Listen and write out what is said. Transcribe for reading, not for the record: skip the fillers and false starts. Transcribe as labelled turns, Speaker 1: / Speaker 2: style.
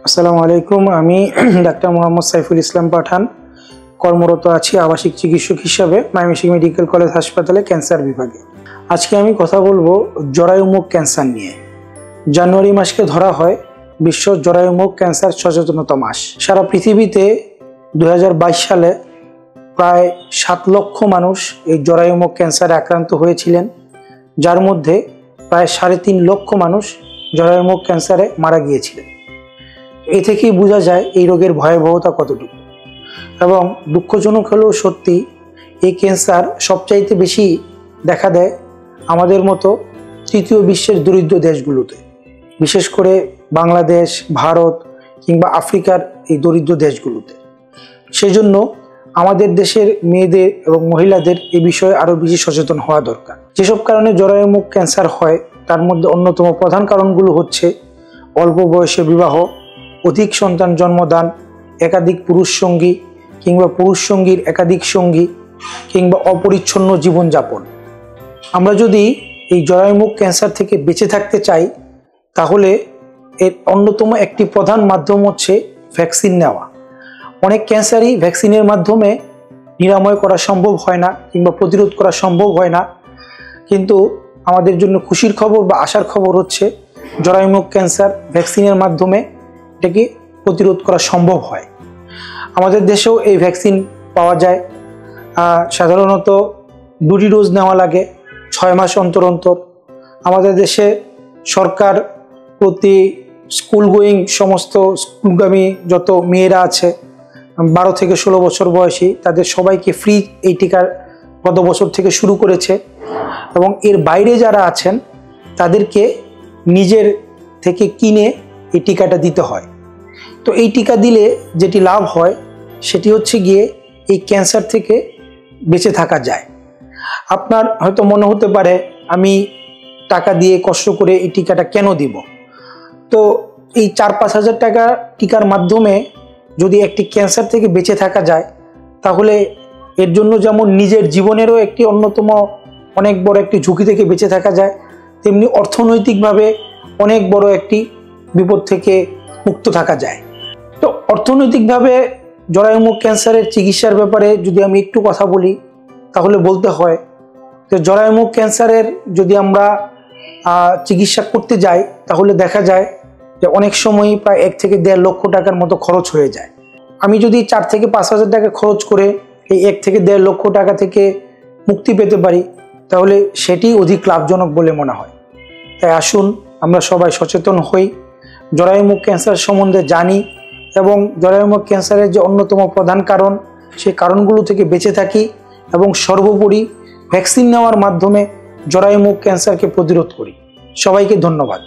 Speaker 1: আসসালামু আলাইকুম। আমি ডাক্তার মোহাম্মদ সাইফুল ইসলাম পাঠান কর্মরত আছি আবাসিক চিকিৎসক হিসাবে ময়মনসিংহ মেডিকেল কলেজ হাসপাতালে ক্যান্সার বিভাগে। আজকে আমি কথা বলবো জরায়ুমুখ ক্যান্সার নিয়ে। জানুয়ারি মাসকে ধরা হয় বিশ্ব জরায়ুমুখ ক্যান্সার সচেতনতা মাস। সারা পৃথিবীতে 2022 সালে প্রায় 7 লক্ষ মানুষ এই জরায়ুমুখ ক্যান্সারে আক্রান্ত হয়েছিলেন, যার মধ্যে প্রায় 3.5 লক্ষ মানুষ জরায়ুমুখ ক্যান্সারে মারা গিয়েছিলেন। এ থেকেই বোঝা যায় এই রোগের ভয়াবহতা কতটুকু। এবং দুঃখজনক হলেও সত্যি, এই ক্যান্সার সবচাইতে বেশি দেখা দেয় আমাদের মতো তৃতীয় বিশ্বের দরিদ্র দেশগুলোতে, বিশেষ করে বাংলাদেশ, ভারত কিংবা আফ্রিকার এই দরিদ্র দেশগুলোতে। সেজন্য আমাদের দেশের মেয়েদের এবং মহিলাদের এ বিষয়ে আরও বেশি সচেতন হওয়া দরকার। যেসব কারণে জরায়ুমুখ ক্যান্সার হয় তার মধ্যে অন্যতম প্রধান কারণগুলো হচ্ছে অল্প বয়সে বিবাহ, অধিক সন্তান জন্মদান, একাধিক পুরুষ সঙ্গী কিংবা পুরুষ সঙ্গীর একাধিক সঙ্গী কিংবা অপরিচ্ছন্ন জীবনযাপন। আমরা যদি এই জরায়ুমুখ ক্যান্সার থেকে বেঁচে থাকতে চাই তাহলে এর অন্যতম একটি প্রধান মাধ্যম হচ্ছে ভ্যাকসিন নেওয়া। অনেক ক্যান্সারই ভ্যাকসিনের মাধ্যমে নিরাময় করা সম্ভব হয় না কিংবা প্রতিরোধ করা সম্ভব হয় না, কিন্তু আমাদের জন্য খুশির খবর বা আশার খবর হচ্ছে জরায়ুমুখ ক্যান্সার ভ্যাকসিনের মাধ্যমে এটাকে প্রতিরোধ করা সম্ভব হয়। আমাদের দেশেও এই ভ্যাকসিন পাওয়া যায়। সাধারণত 2টি ডোজ নেওয়া লাগে 6 মাস অন্তর অন্তর। আমাদের দেশে সরকার প্রতি স্কুল গোয়িং সমস্ত স্কুলগামী যত মেয়েরা আছে 12 থেকে 16 বছর বয়সী, তাদের সবাইকে ফ্রি এই টিকা গত বছর থেকে শুরু করেছে। এবং এর বাইরে যারা আছেন তাদেরকে নিজের থেকে কিনে এই টিকাটা দিতে হয়। তো এই টিকা দিলে যেটি লাভ হয় সেটি হচ্ছে গিয়ে এই ক্যান্সার থেকে বেঁচে থাকা যায়। আপনার হয়তো মনে হতে পারে আমি টাকা দিয়ে কষ্ট করে এই টিকাটা কেন দিব। তো এই 4-5 হাজার টাকা টিকার মাধ্যমে যদি একটি ক্যান্সার থেকে বেঁচে থাকা যায় তাহলে এর জন্য যেমন নিজের জীবনেরও একটি অন্যতম অনেক বড় একটি ঝুঁকি থেকে বেঁচে থাকা যায়, তেমনি অর্থনৈতিকভাবে অনেক বড় একটি বিপদ থেকে মুক্ত থাকা যায়। তো অর্থনৈতিকভাবে জরায়ুমুখ ক্যান্সারের চিকিৎসার ব্যাপারে যদি আমি একটু কথা বলি তাহলে বলতে হয় যে জরায়ুমুখ ক্যান্সারের যদি আমরা চিকিৎসা করতে যাই তাহলে দেখা যায় যে অনেক সময়ই প্রায় 1 থেকে 1.5 লক্ষ টাকার মতো খরচ হয়ে যায়। আমি যদি 4 থেকে 5 হাজার টাকা খরচ করে এই 1 থেকে 1.5 লক্ষ টাকা থেকে মুক্তি পেতে পারি তাহলে সেটি অধিক লাভজনক বলে মনে হয়। তাই আসুন আমরা সবাই সচেতন হই, জরায়ুমুখ ক্যান্সার সম্বন্ধে জানি এবং জরায়ুমুখ ক্যান্সারের যে অন্যতম প্রধান কারণ সেই কারণগুলো থেকে বেঁচে থাকি এবং সর্বোপরি ভ্যাকসিন নেওয়ার মাধ্যমে জরায়ুমুখ ক্যান্সারকে প্রতিরোধ করি। সবাইকে ধন্যবাদ।